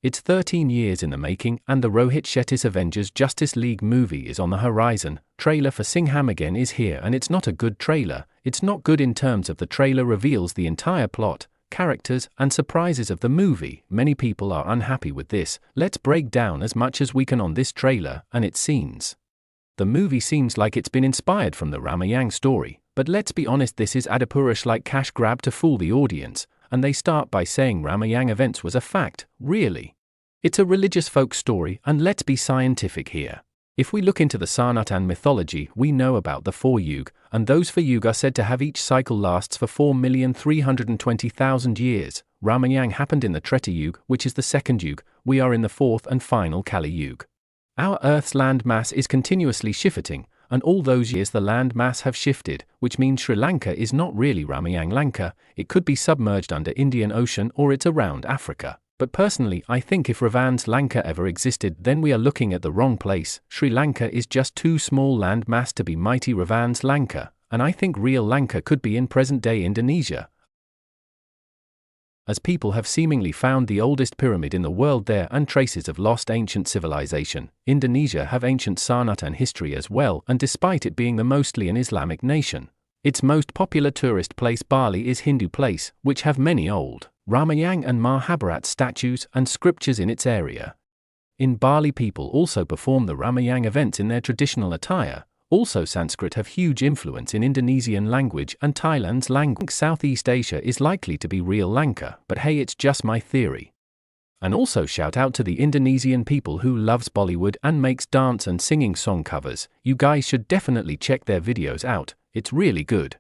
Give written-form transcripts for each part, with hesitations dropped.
It's 13 years in the making, and the Rohit Shetty's Avengers Justice League movie is on the horizon. Trailer for Singham Again is here, and it's not a good trailer. It's not good in terms of the trailer reveals the entire plot, characters, and surprises of the movie. Many people are unhappy with this. Let's break down as much as we can on this trailer and its scenes. The movie seems like it's been inspired from the Ramayan story, but let's be honest, this is Adipurush-like cash grab to fool the audience, and they start by saying Ramayan events was a fact. Really? It's a religious folk story, and let's be scientific here. If we look into the Sanatan mythology, we know about the 4 yug, and those 4 yug are said to have each cycle lasts for 4,320,000 years. Ramayan happened in the Treta Yug, which is the 2nd yug. We are in the 4th and final Kali Yug. Our Earth's land mass is continuously shifting, and all those years the land mass have shifted, which means Sri Lanka is not really Ramayan Lanka. It could be submerged under Indian Ocean or it's around Africa. But personally, I think if Ramayan Lanka ever existed, then we are looking at the wrong place. Sri Lanka is just too small land mass to be mighty Ramayan Lanka, and I think real Lanka could be in present-day Indonesia, as people have seemingly found the oldest pyramid in the world there and traces of lost ancient civilization. Indonesia have ancient Sanatan history as well, and despite it being the mostly an Islamic nation, its most popular tourist place Bali is Hindu place, which have many old Ramayan and Mahabharat statues and scriptures in its area. In Bali, people also perform the Ramayan events in their traditional attire. Also, Sanskrit have huge influence in Indonesian language and Thailand's language. Southeast Asia is likely to be real Lanka, but hey, it's just my theory. And also shout out to the Indonesian people who loves Bollywood and makes dance and singing song covers. You guys should definitely check their videos out, it's really good.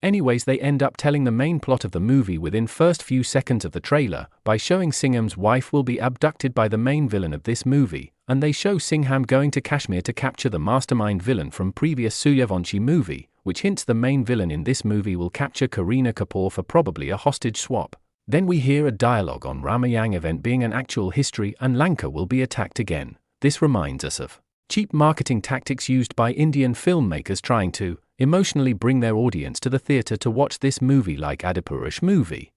Anyways, they end up telling the main plot of the movie within first few seconds of the trailer by showing Singham's wife will be abducted by the main villain of this movie, and they show Singham going to Kashmir to capture the mastermind villain from previous Suryavanshi movie, which hints the main villain in this movie will capture Kareena Kapoor for probably a hostage swap. Then we hear a dialogue on Ramayan event being an actual history and Lanka will be attacked again. This reminds us of cheap marketing tactics used by Indian filmmakers trying to emotionally bring their audience to the theatre to watch this movie like Adipurush movie.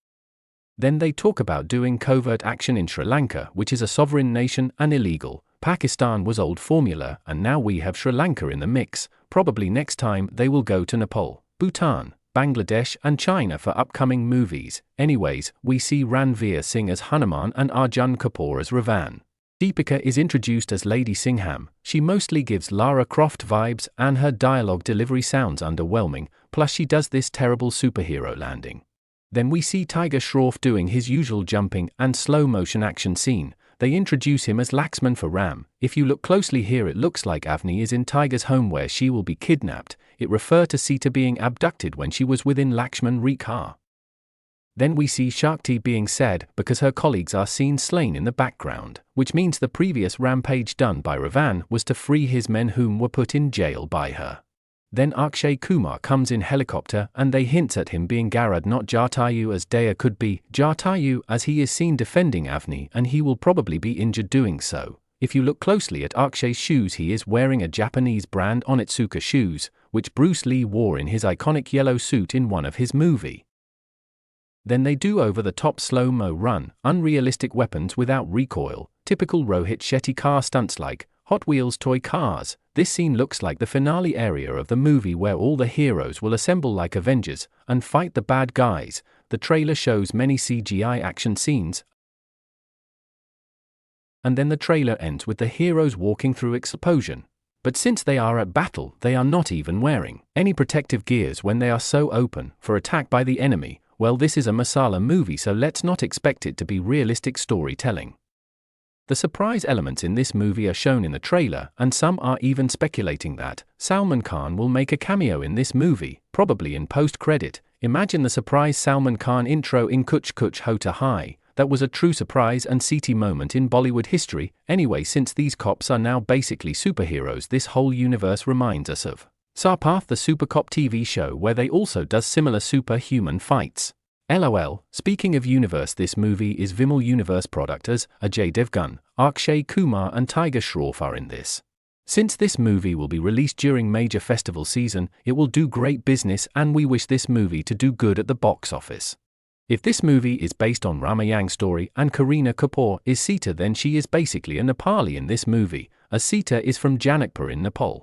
Then they talk about doing covert action in Sri Lanka, which is a sovereign nation and illegal. Pakistan was old formula, and now we have Sri Lanka in the mix. Probably next time they will go to Nepal, Bhutan, Bangladesh and China for upcoming movies. Anyways, we see Ranveer Singh as Hanuman and Arjun Kapoor as Ravan. Deepika is introduced as Lady Singham. She mostly gives Lara Croft vibes and her dialogue delivery sounds underwhelming, plus she does this terrible superhero landing. Then we see Tiger Shroff doing his usual jumping and slow motion action scene. They introduce him as Laxman for Ram. If you look closely here, it looks like Avni is in Tiger's home where she will be kidnapped. It refers to Sita being abducted when she was within Lakshman Rekha. Then we see Shakti being sad because her colleagues are seen slain in the background, which means the previous rampage done by Ravan was to free his men whom were put in jail by her. Then Akshay Kumar comes in helicopter and they hint at him being Garud, not Jatayu, as Daya could be Jatayu, as he is seen defending Avni and he will probably be injured doing so. If you look closely at Akshay's shoes, he is wearing a Japanese brand Onitsuka shoes, which Bruce Lee wore in his iconic yellow suit in one of his movie. Then they do over-the-top slow-mo run, unrealistic weapons without recoil, typical Rohit Shetty car stunts like Hot Wheels toy cars. This scene looks like the finale area of the movie where all the heroes will assemble like Avengers and fight the bad guys. The trailer shows many CGI action scenes, and then the trailer ends with the heroes walking through explosion. But since they are at battle, they are not even wearing any protective gears when they are so open for attack by the enemy. Well, this is a masala movie, so let's not expect it to be realistic storytelling. The surprise elements in this movie are shown in the trailer, and some are even speculating that Salman Khan will make a cameo in this movie, probably in post-credit. Imagine the surprise Salman Khan intro in Kuch Kuch Hota Hai. That was a true surprise and seedy moment in Bollywood history. Anyway, since these cops are now basically superheroes, this whole universe reminds us of Sarpath, the Super Cop TV show, where they also does similar superhuman fights. LOL. Speaking of universe, this movie is Vimal Universe product as Ajay Devgan, Akshay Kumar and Tiger Shroff are in this. Since this movie will be released during major festival season, it will do great business and we wish this movie to do good at the box office. If this movie is based on Ramayang's story and Kareena Kapoor is Sita, then she is basically a Nepali in this movie, as Sita is from Janakpur in Nepal.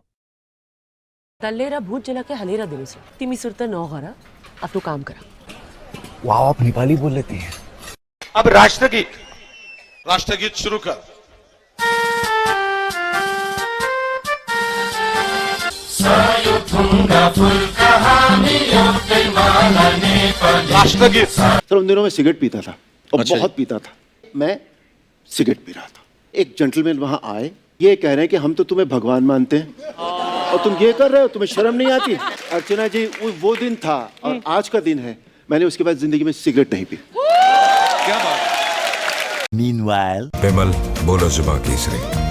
तल्लेरा भूत जला के हलेरा दिनु से तिमी सुरता न गरा आफ्नो काम करा। वाह, आप नेपाली बोल लेती हैं। अब राष्ट्रगीत शुरू कर। राष्ट्रगीत। सर उन दिनों में सिगरेट पीता था और बहुत पीता था। मैं सिगरेट पी रहा था, एक जेंटलमैन वहां आए, ये कह रहे हैं कि हम तो तुम्हें भगवान मानते हैं और तुम ये कर रहे हो, तुम्हें शर्म नहीं आती? अर्चना जी, वो दिन था और आज का दिन है, मैंने उसके बाद जिंदगी में सिगरेट नहीं पी। क्या बात। Meanwhile, विमल बोलो जुबान केसरी।